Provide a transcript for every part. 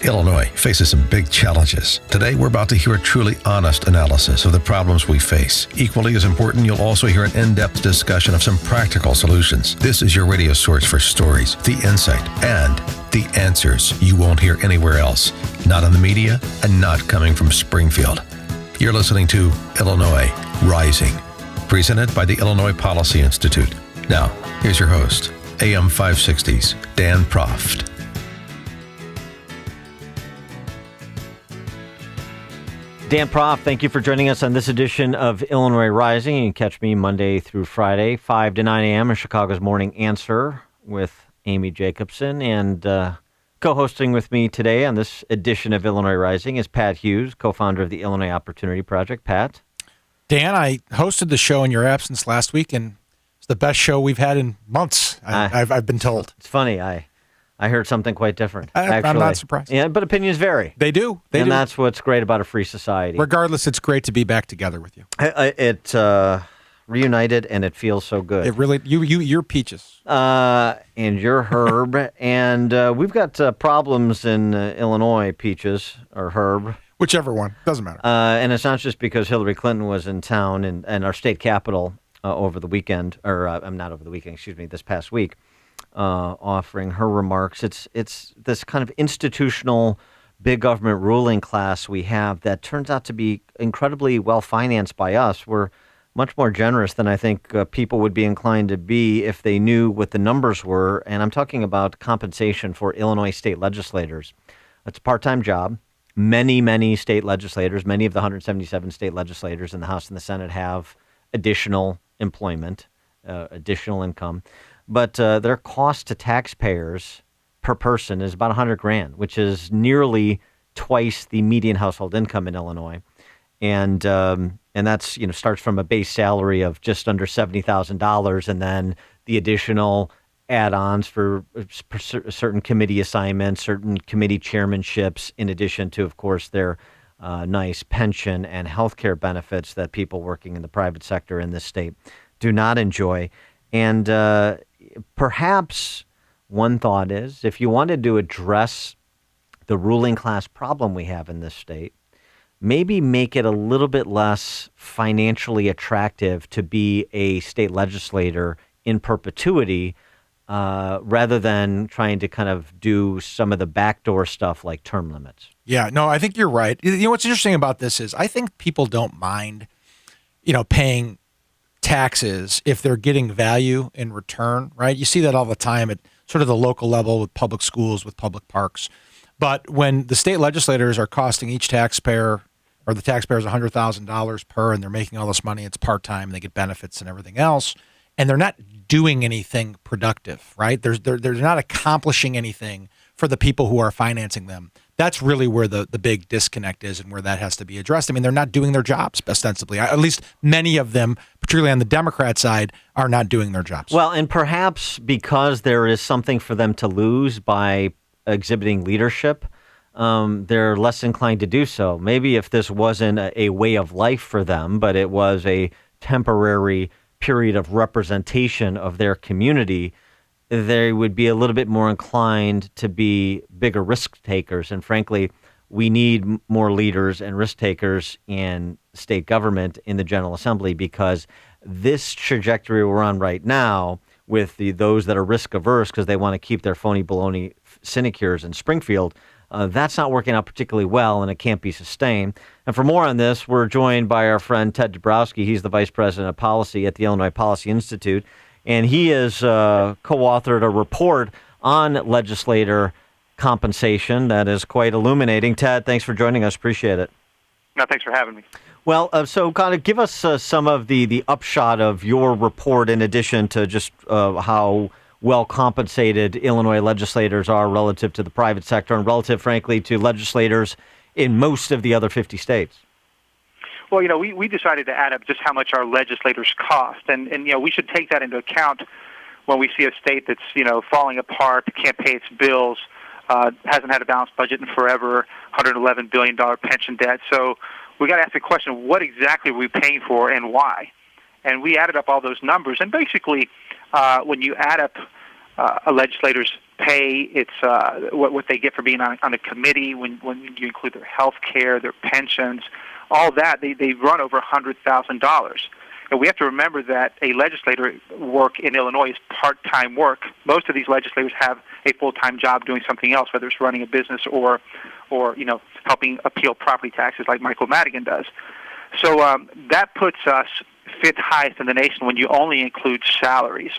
Illinois faces some big challenges. Today, we're about to hear a truly honest analysis of the problems we face. Equally as important, you'll also hear an in-depth discussion of some practical solutions. This is your radio source for stories, the insight, and the answers you won't hear anywhere else. Not in the media and not coming from Springfield. You're listening to Illinois Rising, presented by the Illinois Policy Institute. Now, here's your host, AM 560's Dan Proft. Dan Proft, thank you for joining us on this edition of Illinois Rising. You can catch me Monday through Friday, 5 to 9 a.m. in Chicago's Morning Answer with Amy Jacobson. And co-hosting with me today on this edition of Illinois Rising is Pat Hughes, co-founder of the Illinois Opportunity Project. Pat? Dan, I hosted the show in your absence last week, and it's the best show we've had in months, I've been told. It's funny. I heard something quite different. I'm not surprised. Yeah, but opinions vary. They do. And that's what's great about a free society. Regardless, it's great to be back together with you. It reunited, and it feels so good. It really, you're peaches. And you're Herb. And we've got problems in Illinois, peaches, or Herb. Whichever one. Doesn't matter. And it's not just because Hillary Clinton was in town and our state capital over the weekend, or not over the weekend, excuse me, this past week. Offering her remarks. It's this kind of institutional big government ruling class we have that turns out to be incredibly well financed by us. We're much more generous than I think people would be inclined to be if they knew what the numbers were. And I'm talking about compensation for Illinois state legislators. It's a part-time job. Many state legislators, many of the 177 state legislators in the House and the Senate have additional employment, additional income. But their cost to taxpayers per person is about $100,000, which is nearly twice the median household income in Illinois, and that's starts from a base salary of just under $70,000, and then the additional add-ons for certain committee assignments, certain committee chairmanships, in addition to, of course, their nice pension and health care benefits that people working in the private sector in this state do not enjoy. And perhaps one thought is, if you wanted to address the ruling class problem we have in this state, maybe make it a little bit less financially attractive to be a state legislator in perpetuity, rather than trying to kind of do some of the backdoor stuff like term limits. Yeah, no, I think you're right. You know, what's interesting about this is I think people don't mind, paying taxes if they're getting value in return, right? You see that all the time at sort of the local level with public schools, with public parks. But when the state legislators are costing each taxpayer or the taxpayers $100,000 per, and they're making all this money, it's part-time, they get benefits and everything else, and they're not doing anything productive, right? They're not accomplishing anything for the people who are financing them. That's really where the big disconnect is and where that has to be addressed. I mean, they're not doing their jobs, ostensibly. At least many of them, particularly on the Democrat side, are not doing their jobs. Well, and perhaps because there is something for them to lose by exhibiting leadership, they're less inclined to do so. Maybe if this wasn't a way of life for them, but it was a temporary period of representation of their community, they would be a little bit more inclined to be bigger risk takers. And frankly, we need more leaders and risk takers in state government, in the General Assembly, because this trajectory we're on right now with those that are risk averse because they want to keep their phony baloney sinecures in Springfield, that's not working out particularly well, and it can't be sustained. And for more on this, we're joined by our friend Ted Dabrowski. He's the Vice President of Policy at the Illinois Policy Institute. And he has co-authored a report on legislator compensation that is quite illuminating. Ted, thanks for joining us. Appreciate it. No, thanks for having me. Well, so kind of give us some of the upshot of your report, in addition to just how well compensated Illinois legislators are relative to the private sector and relative, frankly, to legislators in most of the other 50 states. Well, we decided to add up just how much our legislators cost, and we should take that into account when we see a state that's falling apart, can't pay its bills, hasn't had a balanced budget in forever, $111 billion pension debt. So we got to ask the question: what exactly are we paying for, and why? And we added up all those numbers, and basically, when you add up a legislator's pay, it's what they get for being on a committee. When you include their health care, their pensions, all that, they run over $100,000. And we have to remember that a legislator work in Illinois is part-time work. Most of these legislators have a full-time job doing something else, whether it's running a business or helping appeal property taxes like Michael Madigan does. So that puts us fifth highest in the nation when you only include salaries.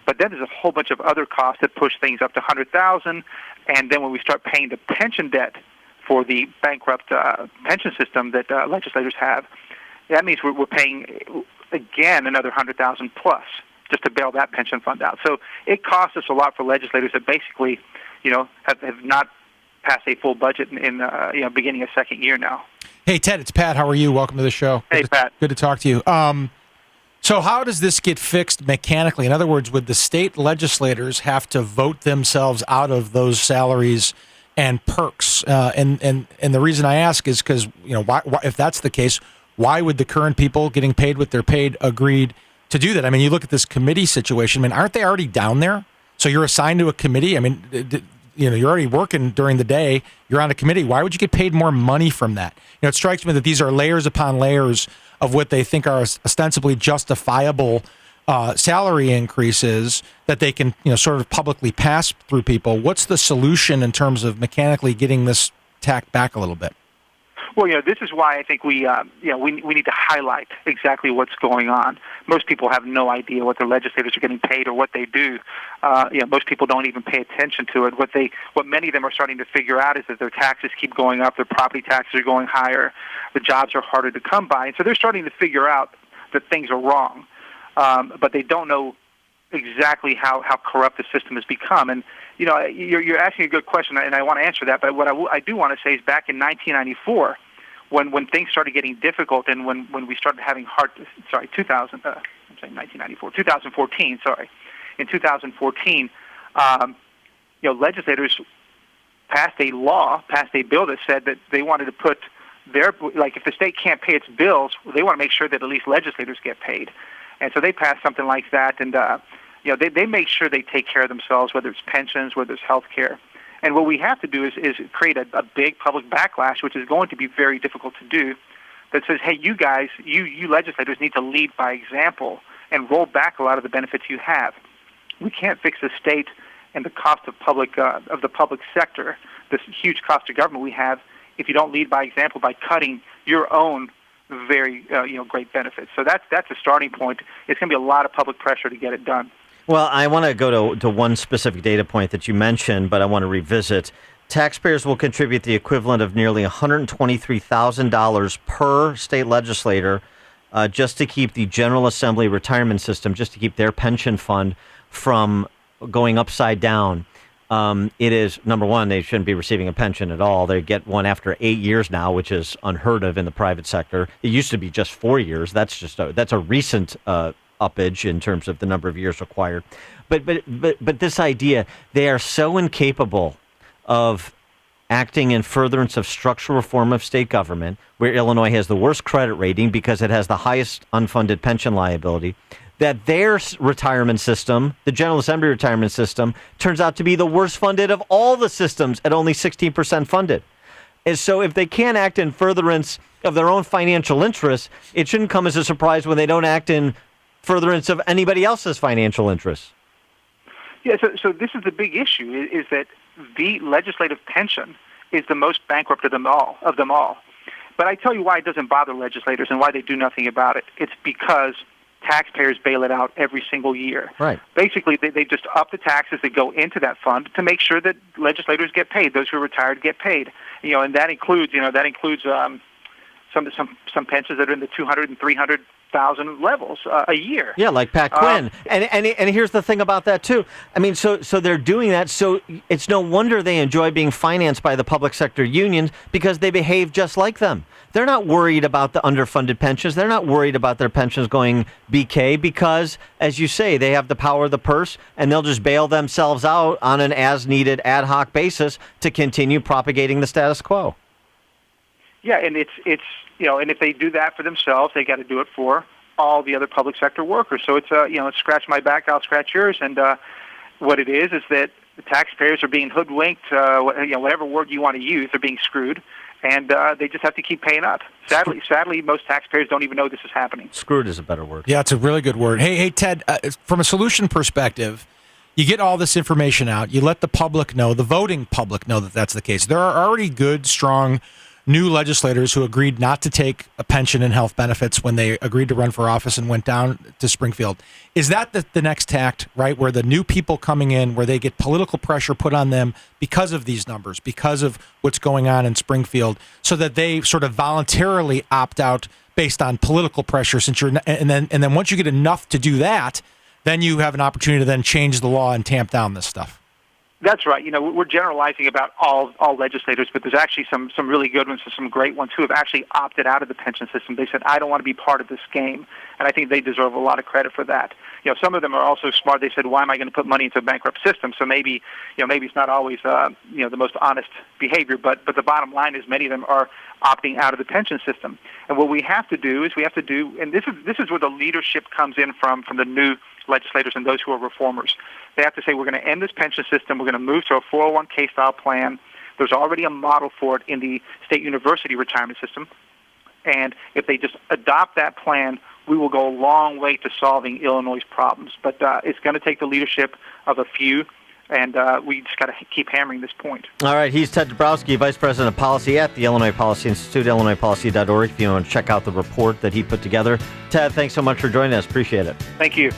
But then there's a whole bunch of other costs that push things up to $100,000, and then when we start paying the pension debt for the bankrupt pension system that legislators have, that means we're paying, again, another $100,000 plus just to bail that pension fund out. So it costs us a lot for legislators that basically, have not passed a full budget in beginning of second year now. Hey, Ted, it's Pat. How are you? Welcome to the show. Hey, Pat. Good to talk to you. So how does this get fixed mechanically? In other words, would the state legislators have to vote themselves out of those salaries and perks? And the reason I ask is because, why, if that's the case, why would the current people getting paid what they're paid agreed to do that? I mean, you look at this committee situation. I mean, aren't they already down there? So you're assigned to a committee. I mean, you're already working during the day. You're on a committee. Why would you get paid more money from that? It strikes me that these are layers upon layers of what they think are ostensibly justifiable salary increases that they can, sort of publicly pass through people. What's the solution in terms of mechanically getting this tacked back a little bit? Well, this is why I think we need to highlight exactly what's going on. Most people have no idea what their legislators are getting paid or what they do. Most people don't even pay attention to it. What many of them are starting to figure out is that their taxes keep going up, their property taxes are going higher, the jobs are harder to come by, and so they're starting to figure out that things are wrong, but they don't know exactly how corrupt the system has become. And you're asking a good question, and I want to answer that. But what I do want to say is back in 1994. When things started getting difficult and when we started having 2014, sorry. In 2014, legislators passed a bill that said that they wanted to put if the state can't pay its bills, they want to make sure that at least legislators get paid. And so they passed something like that, and they make sure they take care of themselves, whether it's pensions, whether it's health care. And what we have to do is create a big public backlash, which is going to be very difficult to do, that says, hey, you guys, you legislators need to lead by example and roll back a lot of the benefits you have. We can't fix the state and the cost of the public sector, this huge cost of government we have, if you don't lead by example by cutting your own very great benefits. So that's a starting point. It's going to be a lot of public pressure to get it done. Well, I want to go to one specific data point that you mentioned, but I want to revisit. Taxpayers will contribute the equivalent of nearly $123,000 per state legislator just to keep the General Assembly retirement system, just to keep their pension fund from going upside down. It is, number one, they shouldn't be receiving a pension at all. They get one after 8 years now, which is unheard of in the private sector. It used to be just 4 years. That's a recent uppage in terms of the number of years required. But this idea, they are so incapable of acting in furtherance of structural reform of state government, where Illinois has the worst credit rating because it has the highest unfunded pension liability, that their retirement system, the General Assembly retirement system, turns out to be the worst funded of all the systems at only 16% funded. And so if they can't act in furtherance of their own financial interests, it shouldn't come as a surprise when they don't act in furtherance of anybody else's financial interests. Yeah, so this is the big issue, is that the legislative pension is the most bankrupt of them all. But I tell you why it doesn't bother legislators and why they do nothing about it. It's because taxpayers bail it out every single year. Right. Basically, they just up the taxes that go into that fund to make sure that legislators get paid. Those who are retired get paid. And that includes some pensions that are in the 200 and 300,000 levels a year. Yeah, like Pat Quinn. And here's the thing about that too. I mean, so they're doing that. So it's no wonder they enjoy being financed by the public sector unions, because they behave just like them. They're not worried about the underfunded pensions. They're not worried about their pensions going BK because, as you say, they have the power of the purse, and they'll just bail themselves out on an as-needed ad hoc basis to continue propagating the status quo. Yeah, and it's and if they do that for themselves, they got to do it for all the other public sector workers. So it's scratch my back, I'll scratch yours. And what it is that The taxpayers are being hoodwinked. Whatever word you want to use, they're being screwed, and they just have to keep paying up. Sadly, most taxpayers don't even know this is happening. Screwed is a better word. Yeah, it's a really good word. Hey, Ted, from a solution perspective, you get all this information out. You let the public know, the voting public know that that's the case. There are already good, strong new legislators who agreed not to take a pension and health benefits when they agreed to run for office and went down to Springfield. Is that the next tact, right, where the new people coming in, where they get political pressure put on them because of these numbers, because of what's going on in Springfield, so that they sort of voluntarily opt out based on political pressure? And then once you get enough to do that, then you have an opportunity to then change the law and tamp down this stuff. That's right. We're generalizing about all legislators, but there's actually some really good ones and some great ones who have actually opted out of the pension system. They said, I don't want to be part of this game, and I think they deserve a lot of credit for that. Some of them are also smart. They said, why am I going to put money into a bankrupt system? So maybe it's not always the most honest behavior, but the bottom line is many of them are opting out of the pension system. And what we have to do, and this is where the leadership comes in from the new legislators and those who are reformers. They have to say, we're going to end this pension system. We're going to move to a 401k style plan. There's already a model for it in the state university retirement system. And if they just adopt that plan, we will go a long way to solving Illinois' problems. But it's going to take the leadership of a few, and we just got to keep hammering this point. All right, he's Ted Dabrowski, Vice President of Policy at the Illinois Policy Institute, illinoispolicy.org, if you want to check out the report that he put together. Ted, thanks so much for joining us. Appreciate it. Thank you.